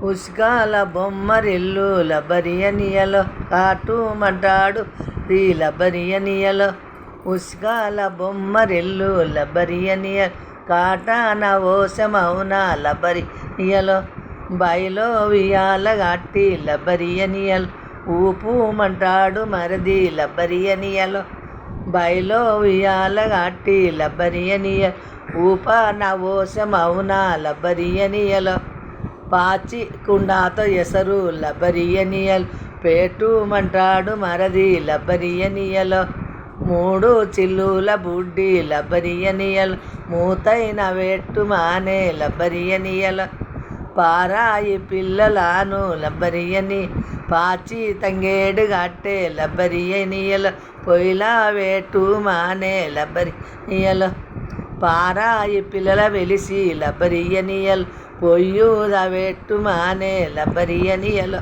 ఉస్కాల బొమ్మరిల్లు లబరియనియలో కాటుమంటాడు రీ లబరియనియలో ఉస్కాల Bommarillu లబరియనియ కాటాన ఓసమౌన లబరియలో below వియాల గట్టి లబరియనియల్ ఊపుమంటాడు మరది లబరియనియలో below వియాల గట్టి లబరియనియల్ ఊప నవోసమౌన లబరియనియలో పాచి కుండాతో ఎసరు లబరియనియల్ పేటుమంటాడు మరది లబరియనియలో మూడు చిల్లుల బుడ్డి లబరియనియల్ మూతైన వెట్టు మానే లబరియనియల్ పారాయి పిల్లలాను లబరియని పాచి తంగేడు గట్టే లబరియనియల్ పొయ్యిలా వేటు మానే లబరియనియల్ పారాయి పిల్లల వెలిసి లబరియనియల్ పొయ్యుద వెట్టు మానే లబరియనియల్